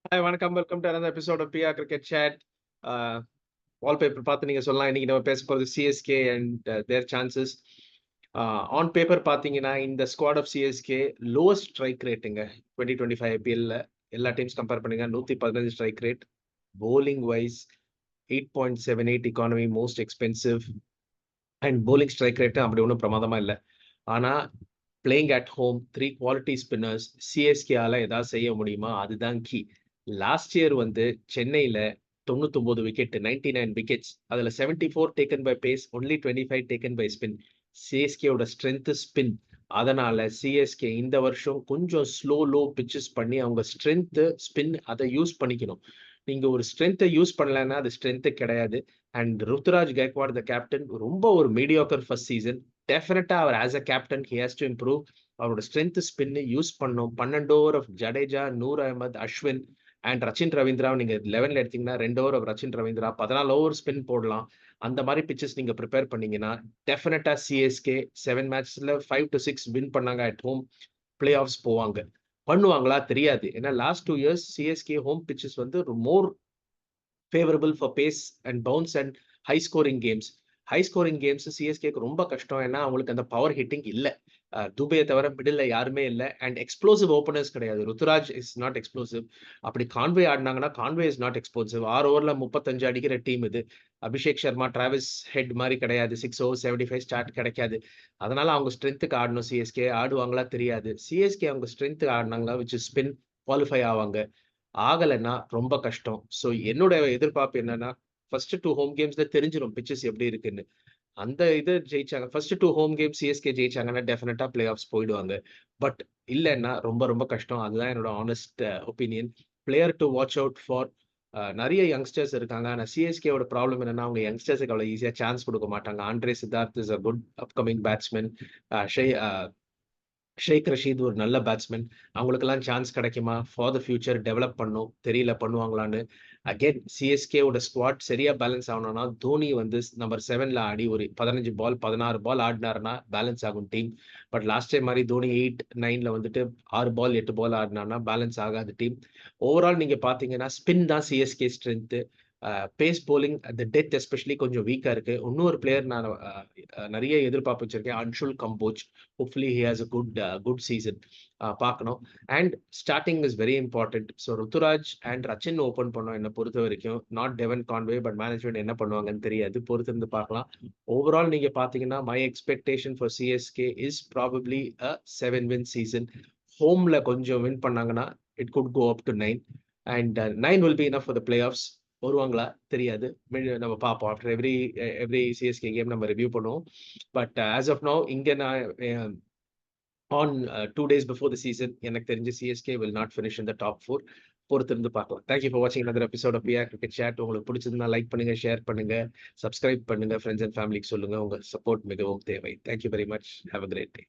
Hi வணக்கம். Welcome to another episode of PR cricket chat. ஆ wallpaper பார்த்து நீங்க சொல்லலாம். இன்னைக்கு நம்ம பேச போறது CSK and their chances. On paper பார்த்தீங்கன்னா, இந்த squad of CSK lowest strike ரேட்டுங்க. 2025 ஐபிஎல்ல எல்லா டீம்ஸ் கம்பேர் பண்ணுங்க. 115 strike rate. Bowling wise 8.78 economy most expensive and bowling strike rate அப்படி ஒண்ணும் பிரமாதமா இல்ல. ஆனா playing at home 3 quality spinners சிஎஸ்கேயால ஏதாவது செய்ய முடியுமா? அதுதான் கீ. லாஸ்ட் இயர் வந்து சென்னையில 99 விக்கெட், 99 விக்கெட்ஸ். அதுல 74 taken by pace, only 25 taken by spin. சிஎஸ்கேவோட ஸ்ட்ரென்த் ஸ்பின். அதனால சிஎஸ்கே இந்த வருஷம் கொஞ்சம் லோ பிச்சஸ் பண்ணி அவங்க ஸ்ட்ரென்த் ஸ்பின் அதை யூஸ் பண்ணிக்கணும். நீங்க ஒரு ஸ்ட்ரென்த்தை யூஸ் பண்ணலன்னா அது ஸ்ட்ரென்த் கிடையாது. And Ruturaj Gaikwad the captain ரொம்ப ஒரு மீடியோக்கர் ஃபர்ஸ்ட் சீசன். டெஃபினட்டா அவர் as a captain he has to improve. அவரோட ஸ்ட்ரென்த் ஸ்பின் யூஸ் பண்ணும். 12 over of Jadeja, Noor Ahmad, Ashwin and Rachin Ravindra நீங்க 11ல எடுத்தீங்கன்னா 2 over of Rachin Ravindra, 14 over spin போடலாம். அந்த மாதிரி பிச்சஸ் நீங்க ப்ரிப்பேர் பண்ணீங்கன்னா டெஃபினட்டா சிஎஸ்கே 7 மேட்ச்ல 5 to 6 வின் பண்ணாங்க அட் ஹோம். பிளே ஆஃப்ஸ் போவாங்க. பண்ணுவாங்களா தெரியாது. ஏன்னா last 2 years CSK home pitches வந்து more favourable for pace and bounce and high scoring games. High scoring games சிஎஸ்கேக்கு ரொம்ப கஷ்டம். ஏன்னா அவங்களுக்கு அந்த பவர் ஹிட்டிங் இல்ல. துபையை தவிர மிடில்ல யாருமே இல்ல. அண்ட் எக்ஸ்ப்ளோசிவ் ஓப்பனர்ஸ் கிடையாது. Ruturaj is not explosive. அப்படி கான்வே ஆடினாங்கன்னா கான்வே இஸ் நாட் எக்ஸ்ப்ளோசிவ். 6 ஓவர்ல 35 அடிக்கிற டீம் இது. அபிஷேக் சர்மா, டிராவிஸ் ஹெட் மாதிரி கிடையாது. 6 ஓவர் 75 ஸ்டார்ட் கிடைக்காது. அதனால அவங்க ஸ்ட்ரென்த்துக்கு ஆடணும். சிஎஸ்கே ஆடுவாங்களா தெரியாது. சிஎஸ்கே அவங்க ஸ்ட்ரென்த்துக்கு ஆடினாங்க விச் ஸ்பின் குவாலிஃபை ஆவாங்க. ஆகலைன்னா ரொம்ப கஷ்டம். ஸோ என்னோட எதிர்பார்ப்பு என்னன்னா, ஃபர்ஸ்ட் 2 ஹோம் கேம்ஸ்ல தெரிஞ்சிரும் பிட்சஸ் எப்படி இருக்குன்னு. அந்த இத ஜெயிச்சாங்க. ஃபர்ஸ்ட் 2 ஹோம் கேம்ஸ் சிஎஸ்கே ஜெயிச்சாங்கன்னா டெஃபினட்டா பிளே ஆஃப்ஸ் போயிடுவாங்க. பட் இல்லன்னா ரொம்ப கஷ்டம். அதுதான் என்னோட honest opinion. Player to watch out for. நெறைய யங்ஸ்டர்ஸ் இருக்காங்க. ஆனா சிஎஸ்கேவோட ப்ராப்ளம் என்னன்னா, அவங்க யங்ஸ்டர்ஸ்க்கு அவ்வளவு ஈஸியா சான்ஸ் குடுக்க மாட்டாங்க. Andre Siddharth is a good upcoming batsman. Shaik Rasheed ஒரு நல்ல பேட்ஸ்மேன். அவங்களுக்கெல்லாம் சான்ஸ் கிடைக்குமா? ஃபார் த ஃபியூச்சர் டெவலப் பண்ணும். தெரியல பண்ணுவாங்களான்னு. அகைன் சிஎஸ்கேவோட ஸ்குவாட் சரியா பேலன்ஸ் ஆகணும்னா, தோனி வந்து நம்பர் 7ல ஆடி ஒரு 15 பால், 16 பால் ஆடினாருன்னா பேலன்ஸ் ஆகும் டீம். பட் லாஸ்ட் டைம் மாரி தோனி 8, 9ல வந்துட்டு 6 பால், 8 பால் ஆடினார்னா பேலன்ஸ் ஆகாது டீம். ஓவரால் நீங்க பார்த்தீங்கன்னா, ஸ்பின் தான் சிஎஸ்கே ஸ்ட்ரென்த். பேஸ் போலிங் அந்த டெத் எஸ்பெஷலி கொஞ்சம் வீக்கா இருக்கு. இன்னொரு பிளேயர் நான் நெறைய எதிர்பார்ப்பு வச்சிருக்கேன். Anshul Kamboj. Hopefully he has a good season. பார்க்கணும். And starting is very important. So Ruturaj and Rachin open பண்ணோம் என்ன பொறுத்த வரைக்கும். Not Devon Conway but management என்ன பண்ணுவாங்கன்னு தெரியாது. பொறுத்திருந்து பார்க்கலாம். ஓவரால் நீங்க பார்த்தீங்கன்னா, my expectation for CSK is probably a 7 win season. ஹோம்ல கொஞ்சம் வின் பண்ணாங்கன்னா, it could go up to 9 and 9 will be enough for the playoffs. வருவாங்களா தெரியாது. நம்ம பார்ப்போம். ஆஃப்டர் எவ்ரி சிஎஸ்கே கேம் நம்ம ரிவ்யூ பண்ணுவோம். பட் ஆஸ் ஆஃப் நவ் இங்க நான் on 2 days before the season எனக்கு தெரிஞ்சு CSK will not finish in the top 4. பொறுத்திருந்து பார்க்கலாம். தேங்க் யூ ஃபார் வாட்சிங் another episode of PR cricket chat. உங்களுக்கு பிடிச்சிருந்தா லைக் பண்ணுங்க, ஷேர் பண்ணுங்க, சப்ஸ்கிரைப் பண்ணுங்க, ஃப்ரெண்ட்ஸ் அண்ட் ஃபேமிலிக்கு சொல்லுங்க. உங்க சப்போர்ட் மிகவும் தேவை. Thank you very much. Have a great day.